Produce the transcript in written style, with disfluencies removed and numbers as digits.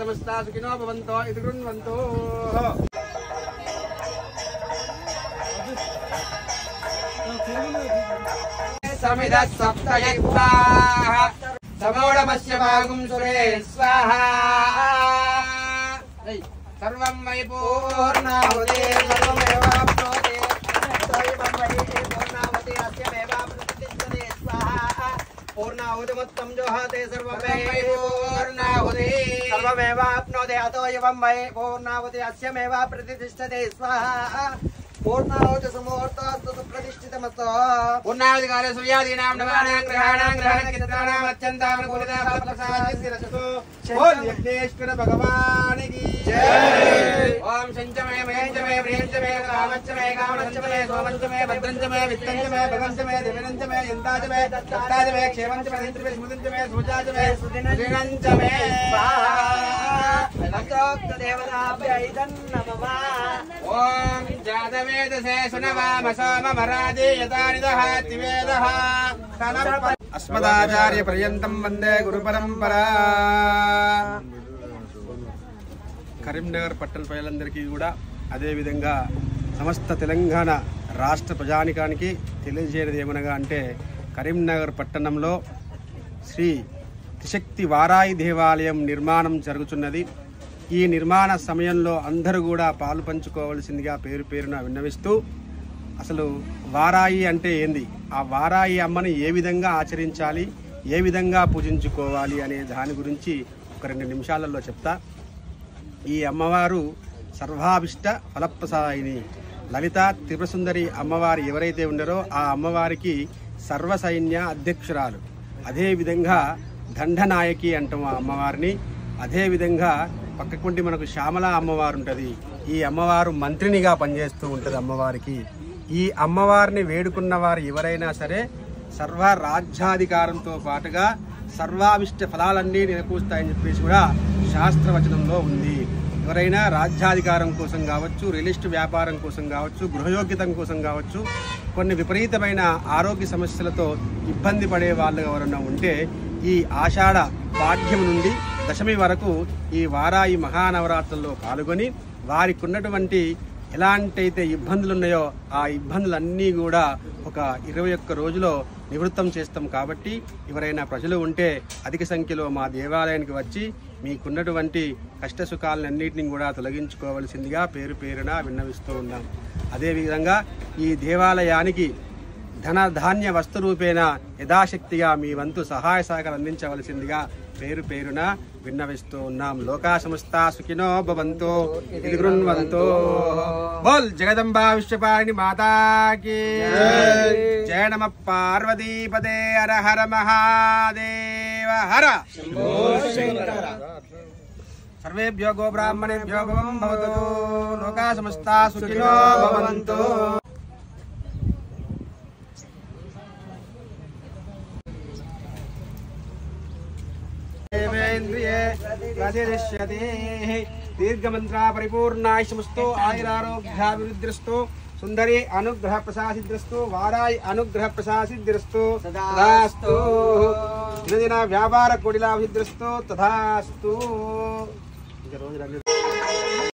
समस्ता सुखिनो भवन्तो इति गृह्णवन्तो समिदः सप्तयज्ञाः समोढमस्य भागं सुरे स्वाहा सर्वं मयि पूर्णाहुते सर्वमेवाप्नोति सर्वं मयि पूर्णाहुते अस्यमेवाप्नोति स्वाहा पूर्णाहुतिमुत्तं जोहाते सर्वं मयि पूर्णाहुते सर्वमेवाप्नोति अतो एवं मयि पूर्णाहुति अस्यमेव प्रतिष्ठते स्वाहा पूर्णाहुति समूर्तास्तु प्रतिष्ठितमस्तु पूर्णाहुति काले सूर्यादीनां नवानां ग्रहाणां ग्रहणक्षेत्राणां अत्यन्तानुकूलिता फलप्रसादिरस्तु बोल यज्ञेश्वर भगवान की जय। ओम संचमे मयंचमे प्रियंचमे कामंचमे कामनंचमे सोमंचमे भद्रंचमे वित्तंचमे भगंचमे दिव्यंचमे यंताचमे दत्ताचमे क्षेमंचमे इंद्रमे स्मृतिंचमे सुजाचमे सुदिनंचमे मंत्रोक्त देवताभ्यैदं नमः। ओम जातवेदसे सुनवाम सोममराजे यतानिदः तिवेदः अस्मदाचार्य पर्यन्तं वंदे गुरु परंपरा। కరీంనగర్ పట్టణ ప్రజలందరికీ కూడా అదేవిధంగా సమస్త తెలంగాణ రాష్ట్ర ప్రజానికానికి తెలియజేయడం ఏమనగా అంటే కరీంనగర్ పట్టణంలో శ్రీ త్రిశక్తి వారాయి దేవాలయం నిర్మాణం జరుగుతున్నది. ఈ నిర్మాణ సమయంలో అందరూ కూడా పాలు పంచుకోవాల్సిందిగా పేరు పేరున విన్నవిస్తూ అసలు వారాయి అంటే ఏంది, ఆ వారాయి అమ్మని ఏ విధంగా ఆచరించాలి, ఏ విధంగా పూజించుకోవాలి అనే దాని గురించి ఒక 2 నిమిషాలలో చెప్తా. ఈ అమ్మవారు సర్వాభిష్ట ఫలప్రసాయిని లలిత త్రిపురసుందరి అమ్మవారు ఎవరైతే ఉన్నారో ఆ అమ్మవారికి సర్వసైన్య అధ్యక్షురాలు. అదేవిధంగా దండనాయకి అంటాము ఆ అమ్మవారిని. అదేవిధంగా పక్కకుండి మనకు శ్యామల అమ్మవారు ఉంటుంది. ఈ అమ్మవారు మంత్రినిగా పనిచేస్తూ ఉంటుంది అమ్మవారికి. ఈ అమ్మవారిని వేడుకున్న వారు ఎవరైనా సరే సర్వ రాజ్యాధికారంతో పాటుగా సర్వాభిష్ట ఫలాలన్నీ నిలకూస్తాయని చెప్పేసి కూడా శాస్త్రవచనంలో ఉంది. ఎవరైనా రాజ్యాధికారం కోసం కావచ్చు, రియల్ ఎస్టేట్ వ్యాపారం కోసం కావచ్చు, గృహయోగ్యతం కోసం కావచ్చు, కొన్ని విపరీతమైన ఆరోగ్య సమస్యలతో ఇబ్బంది పడే వాళ్ళు ఎవరైనా ఉంటే ఈ ఆషాఢ పాఠ్యం నుండి దశమి వరకు ఈ వారాయి మహానవరాత్రుల్లో పాల్గొని వారికి ఉన్నటువంటి ఎలాంటైతే ఇబ్బందులు ఉన్నాయో ఆ ఇబ్బందులన్నీ కూడా ఒక 21 రోజులో నివృత్తం చేస్తాం. కాబట్టి ఎవరైనా ప్రజలు ఉంటే అధిక సంఖ్యలో మా దేవాలయానికి వచ్చి మీకున్నటువంటి కష్ట సుఖాలన్నింటినీ కూడా తొలగించుకోవాల్సిందిగా పేరు పేరున విన్నవిస్తూ ఉన్నాం. అదేవిధంగా ఈ దేవాలయానికి ధన ధాన్య వస్తు రూపేణ యథాశక్తిగా మీ వంతు సహాయ సహకారం అందించవలసిందిగా పేరు పేరున విన్నవిస్తూ ఉన్నాం. లోకా సమస్తా సుఖినో భవంతు ఇతి గృహ్ణవంతు. బోల్ జగదంబా విశ్వపాలిని మాతాకి జయ నమ పార్వతీపదే హర హర మహాదేవ హర సర్వేభ్యో గో బ్రాహ్మణేభ్యో భవం భవతు. లోకా సమస్తా సుఖినో భవంతు. దీర్ఘమంత్రా పరిపూర్ణాయుష్మస్తు ఆయురారోగ్యాభివృద్ధిరస్తు సుందరి అనుగ్రహ ప్రసాదిద్రస్తు వారాయి అనుగ్రహ ప్రసాదిద్రస్తు తథాస్తు. దినదిన వ్యాపార కోడిలాభిద్రస్తు తథాస్తు.